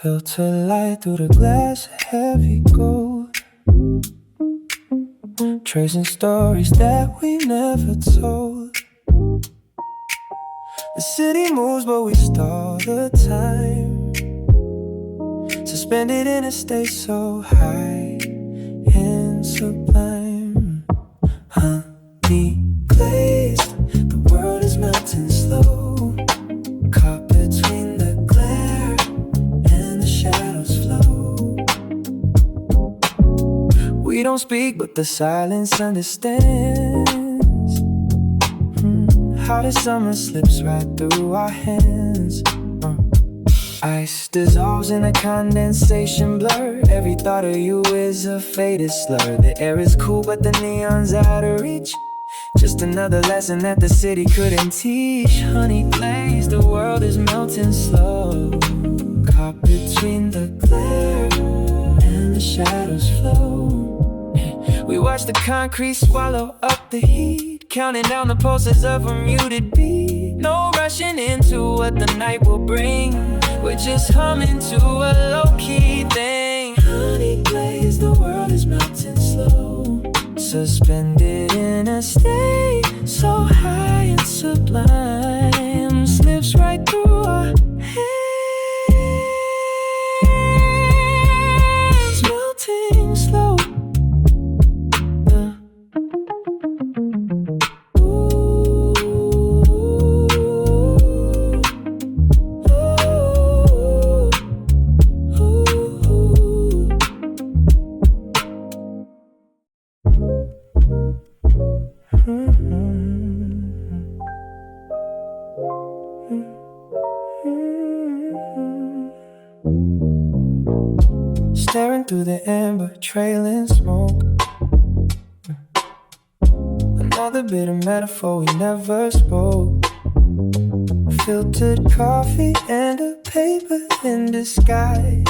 Filter light through the glass, heavy gold, tracing stories that we never told. The city moves but we stall the time, suspended in a state so high and sublime. Honey-glazed, the world is melting slow, caught between the glare and the shadows flow. We don't speak but the silence understands how the summer slips right through our hands. Ice dissolves in a condensation blur. Every thought of you is a faded slur. The air is cool but the neon's out of reach. Just another lesson that the city couldn't teach. Honey-glazed, the world is melting slow, caught between the glare and the shadows flow. We watch the concrete swallow up the heat, counting down the pulses of a muted beat. No rushing into what the night will bring, we're just humming to a low-key thing. Honey-glazed, the world is melting slow, suspended in a state so high and sublime, slips right through our hands, melting slow. Staring through the amber, trailing smoke. Another bit of metaphor we never spoke. Filtered coffee and a paper in disguise,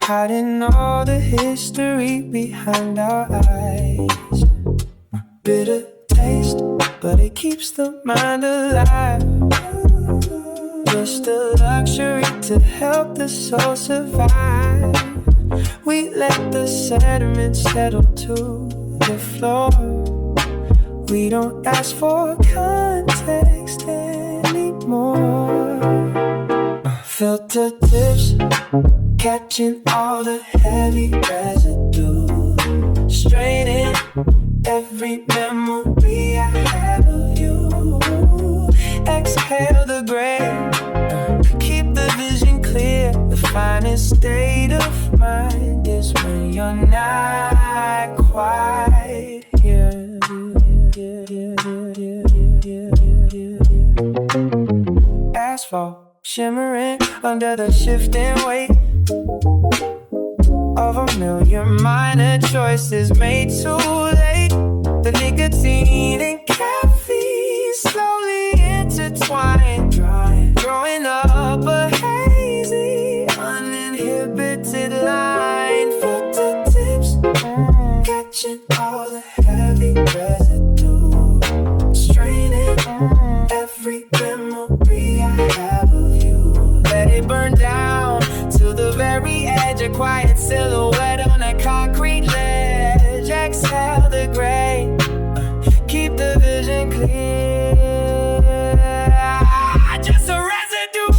hiding all the history behind our eyes. Bitter taste, but it keeps the mind alive. Just a luxury to help the soul survive. We let the sediment settle to the floor. We don't ask for context anymore. Filter tips, catching all the heavy residue, straining every memory I have of you. Exhale the gray, keep the vision clear. The finest state of mind is when you're not quite here. Asphalt shimmering under the shifting weight of a million minor choices made too late. The nicotine and caffeine slowly intertwined, growing up a hazy, uninhibited line. Filter tips, catching all the heavy residue, straining every memory I have of you. Let it burn down to the very edge, a quiet silhouette on a concrete ledge. Exhale the gray, keep the vision clear. Just a residue.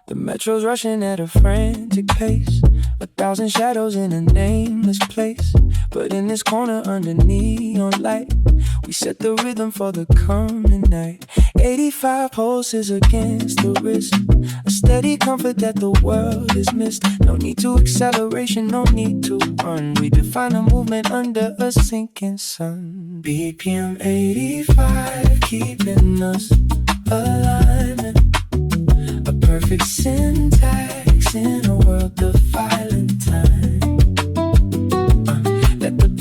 The metro's rushing at a frantic pace, 1,000 shadows in a nameless place. But in this corner under neon light, we set the rhythm for the coming night. 85 pulses against the wrist, a steady comfort that the world is missed. No need to acceleration, no need to run. We define a movement under a sinking sun. BPM 85, keeping us alignment. A perfect syntax in a world of violent time.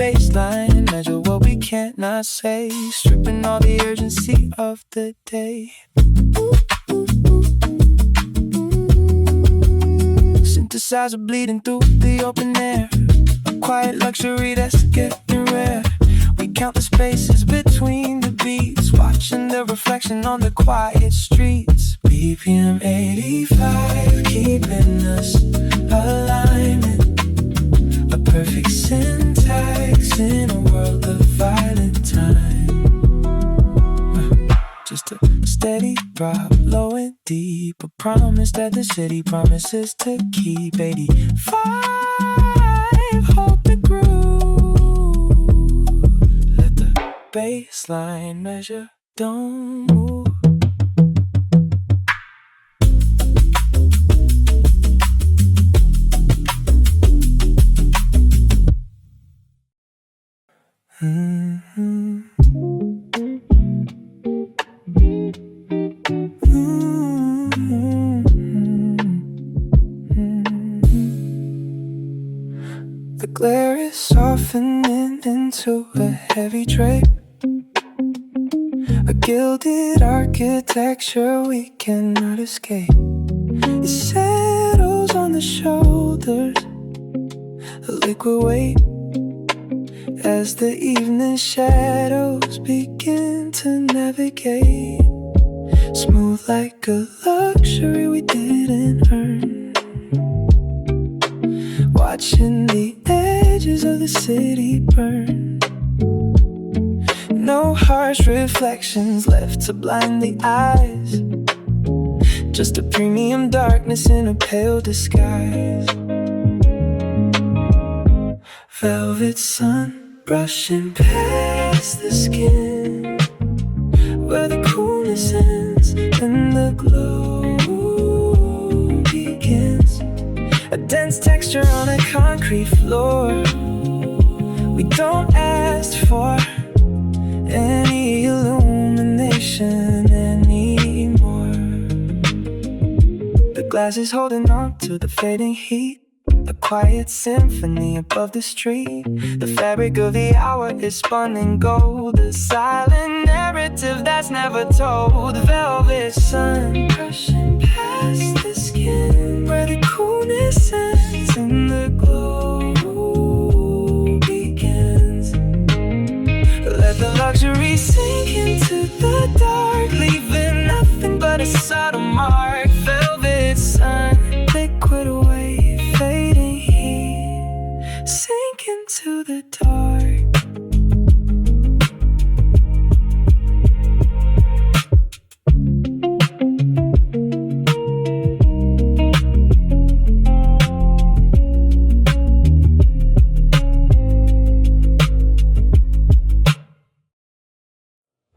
baseline, measure what we cannot say, stripping all the urgency of the day. Synthesizer bleeding through the open air, a quiet luxury that's getting rare. We count the spaces between the beats, watching the reflection on the quiet streets. BPM 85, keeping us alignment, a perfect syntax in a world of violent time. Just a steady drop, low and deep, a promise that the city promises to keep. 85, hold the groove, let the baseline measure, don't move. The glare is softening into a heavy drape, a gilded architecture we cannot escape. It settles on the shoulders, a liquid weight, as the evening shadows begin to navigate. Smooth like a luxury we didn't earn, watching the edges of the city burn. No harsh reflections left to blind the eyes, just a premium darkness in a pale disguise. Velvet sun brushing past the skin, where the coolness ends and the glow begins. A dense texture on a concrete floor. We don't ask for any illumination anymore. The glass is holding on to the fading heat, a quiet symphony above the street. The fabric of the hour is spun in gold, a silent narrative that's never told. The velvet sun brushing past the skin, where the coolness ends and the glow begins. Let the luxury sink into the dark, leaving nothing but a subtle mark. Velvet sun, liquid away, fading heat, sink into the dark.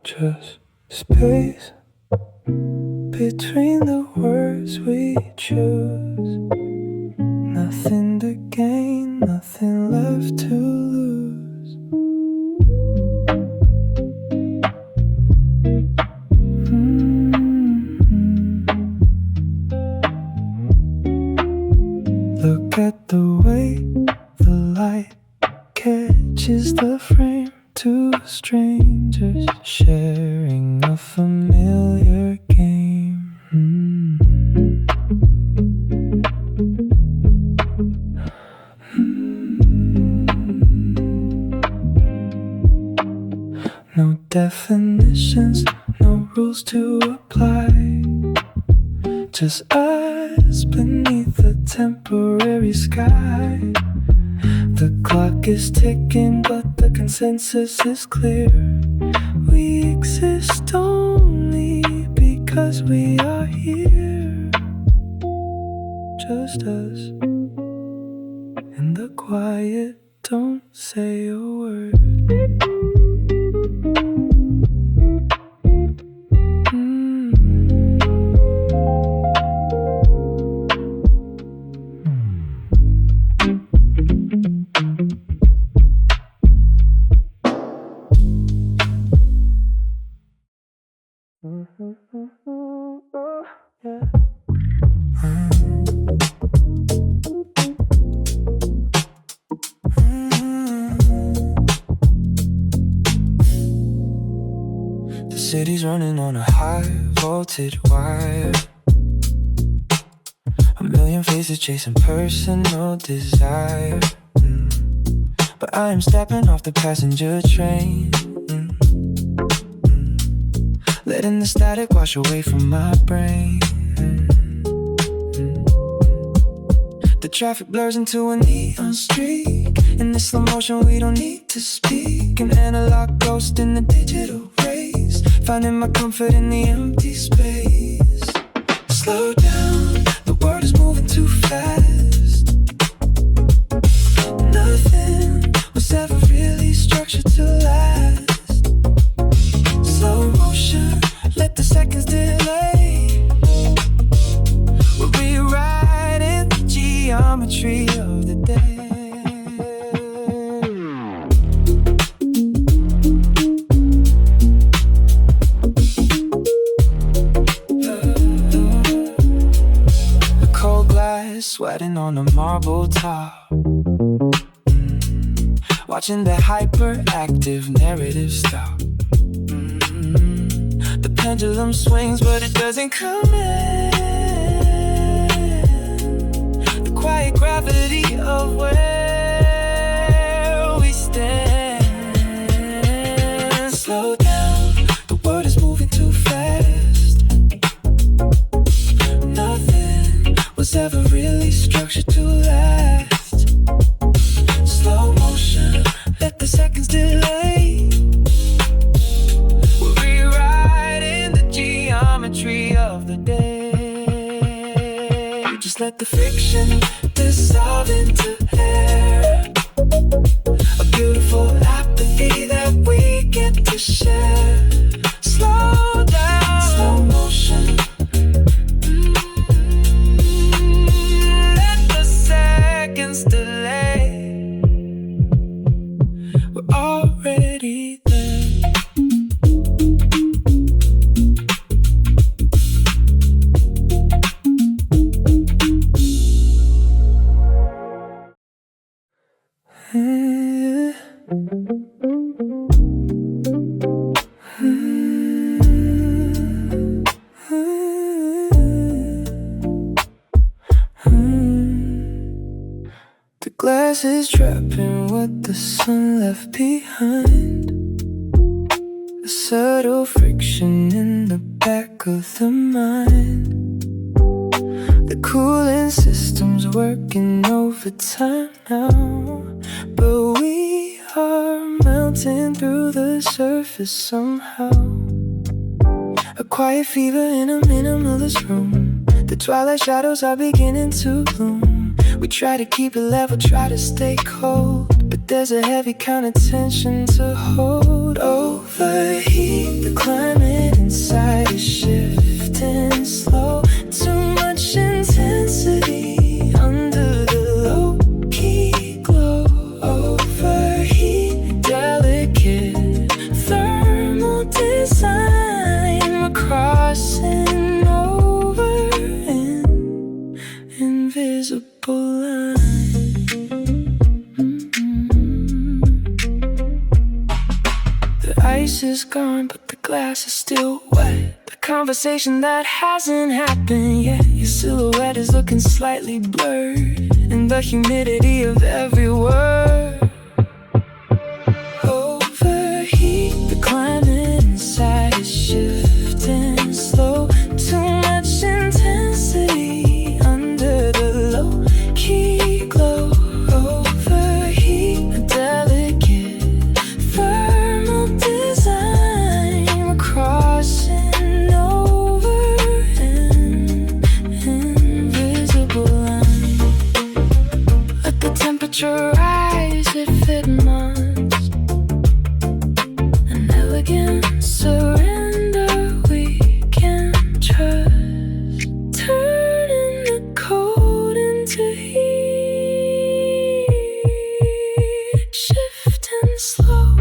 Just space between the words we choose. Nothing to gain, nothing left to lose. Look at the way the light catches the frame. Two strangers sharing a familiar game. No definitions, no rules to apply, just us beneath the temporary sky. The clock is ticking, but the consensus is clear. We exist only because we are here. Just us in the quiet, don't say a word. city's running on a high voltage wire. A million faces chasing personal desire. But I am stepping off the passenger train. Letting the static wash away from my brain. The traffic blurs into a neon streak. In this slow motion we don't need to speak. An analog ghost in the digital race. Finding my comfort in the empty space. Slow down, the world is moving too fast. Nothing was ever really structured to last. Slow motion, let the seconds delay. We're rewriting the geometry of the day. A cold glass sweating on a marble top. Watching the hyperactive narrative stop. The pendulum swings but it doesn't come in. The quiet gravity of where we stand. Slow down, the world is moving too fast. Nothing was ever really structured to last. Slow motion, let the seconds delay. We're rewriting the geometry of the day. Just let the friction dissolve into air. A beautiful apathy that we get to share. Slow down, slow motion. Let the seconds delay. We're already there. The glass is trapping what the sun left behind. A subtle friction in the back of the mind. The cooling system's working overtime now, but we are melting through the surface somehow. A quiet fever in a minimalist room. The twilight shadows are beginning to loom. We try to keep it level, try to stay cold, but there's a heavy kind of tension to hold. Overheat, the climate inside is shifting slow. Too much intensity under the low-key glow. Overheat, delicate thermal design. We're crossing over an invisible line. The ice is gone, but the glass is still wet. The conversation that hasn't happened yet. Your silhouette is looking slightly blurred in the humidity of every word. Overheat, the climate inside is shifting slow. Too much intensity under the low-key glow. Overheat, a delicate thermal design. We're crossing over an invisible line. Let the temperature rise if it must. An elegant surrender we can trust. Turning the cold into heat. Shifting slow.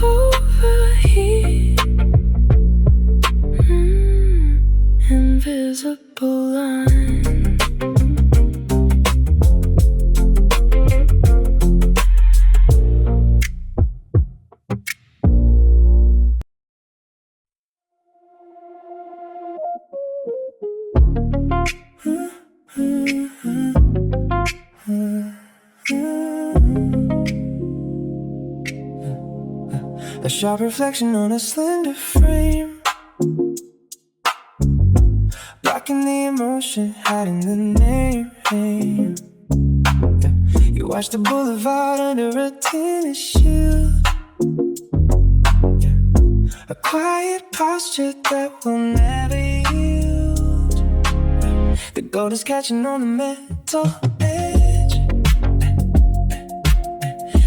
Overheat. Invisible line. sharp reflection on a slender frame, blocking the emotion, hiding the name. You watch the boulevard under a tennis shield, a quiet posture that will never yield. The gold is catching on the metal edge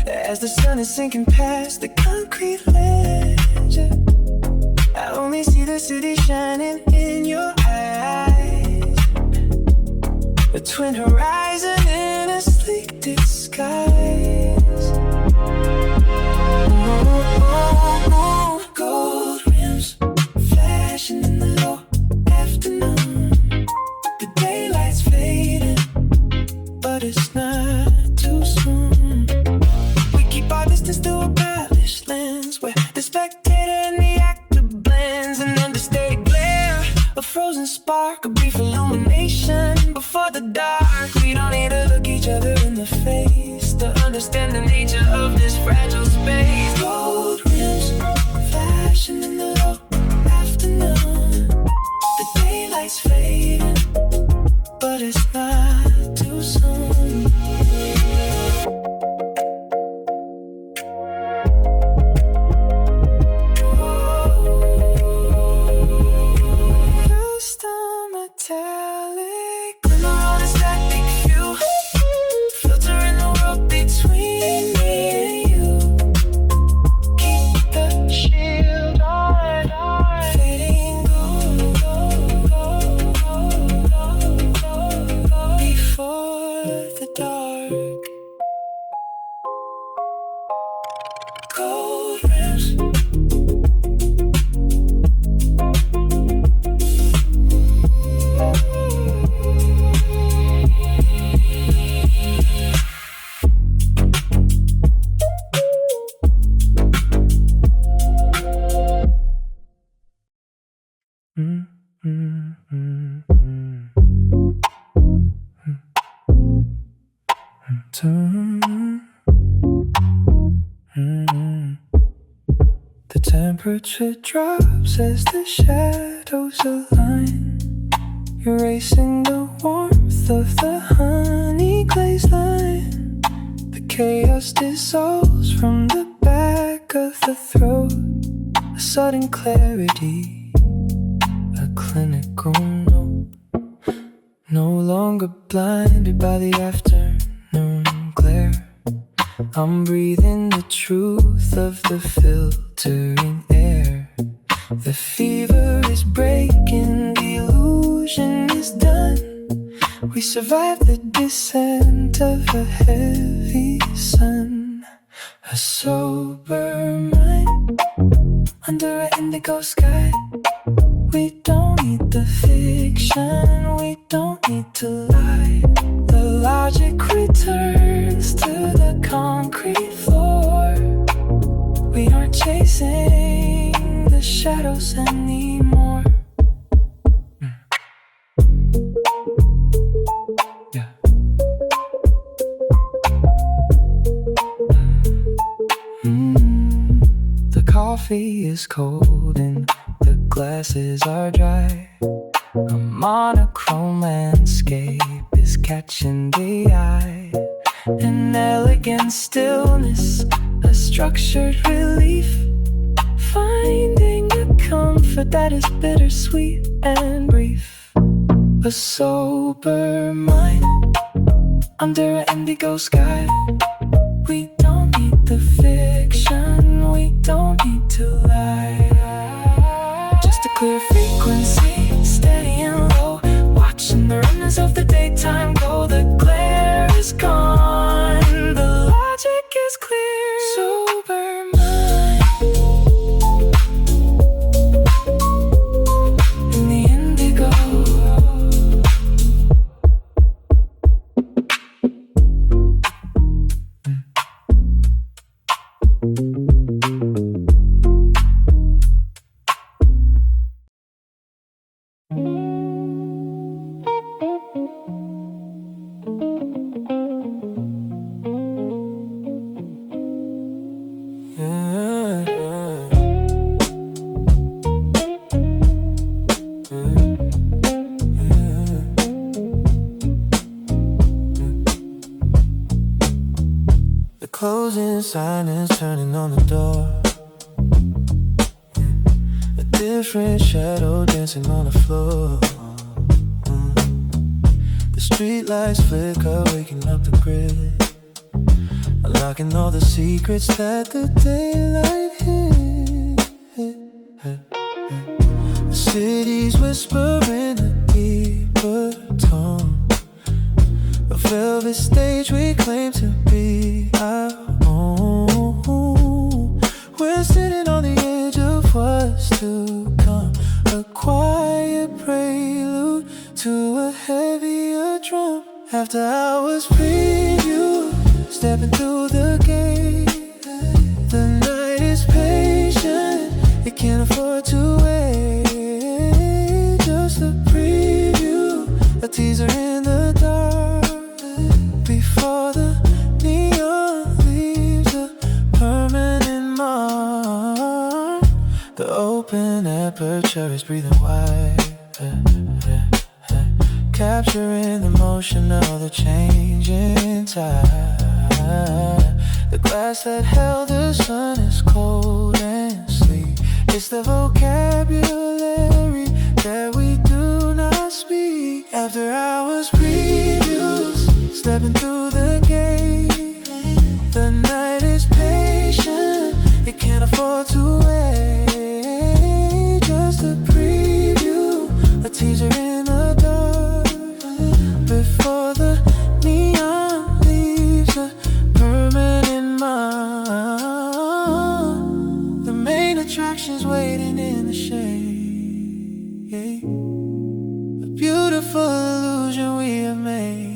as the sun is sinking past the concrete ledge. I only see the city shining in your eyes, a twin horizon in a sleek disguise. Gold rims flashing in the low afternoon. The daylight's fading, but it's not too soon. We keep our distance through a polished lens, where the spectator and the actor blends. An understated glare, a frozen spark, a brief illumination before the dark. We don't need to look each other in the face to understand the nature of this fragile space. Gold rims flashing in the low afternoon. The daylight's fading, but it's not too soon. Just a metallic glimmer on a static view, filtering the world between me and you. Keep the shield on, fading before the dark. Cold rims. The temperature drops as the shadows align, erasing the warmth of the honey-glazed line. The chaos dissolves from the back of the throat, a sudden clarity, a clinical note. No longer blinded by the afternoon glare, I'm breathing the truth of the filtering air. The fever is breaking, the illusion is done. We survived the descent of a heavy sun. A sober mind under an indigo sky. We don't need the fiction, we don't need to lie. The logic returns to the concrete floor. We aren't chasing the shadows anymore. Yeah. The coffee is cold and the glasses are dry. A monochrome landscape is catching the eye. An elegant stillness, a structured relief, finding a comfort that is bittersweet and brief. A sober mind under an indigo sky. We don't need the fiction, we don't need to lie. Just a clear frequency, steady and low, watching the runners of the daytime go. The glare is gone, the logic is clear. Sober mind in the indigo. closing sign is turning on the door. A different shadow dancing on the floor. The street lights flicker, waking up the grid, unlocking all the secrets that the daylight hid. The city's whispering a deeper tone, a velvet stage we claim to be our own. We're sitting on the edge of what's to come, a quiet prelude to a heavier drum. After hours preview, stepping through the gate. The night is patient, it can't afford to wait. Just a preview, a teaser in the dark, before the neon leaves a permanent mark. The open aperture is breathing wide, capturing the motion of the changing tide. The glass that held the sun is cold and sleep. It's the vocabulary that we do not speak. After hours previews, stepping through the gate. The night is patient, it can't afford to wait. Just a preview, a teaser in the dark, before the neon leaves a permanent mark. The main attraction's waiting in the shade, a beautiful illusion we have made.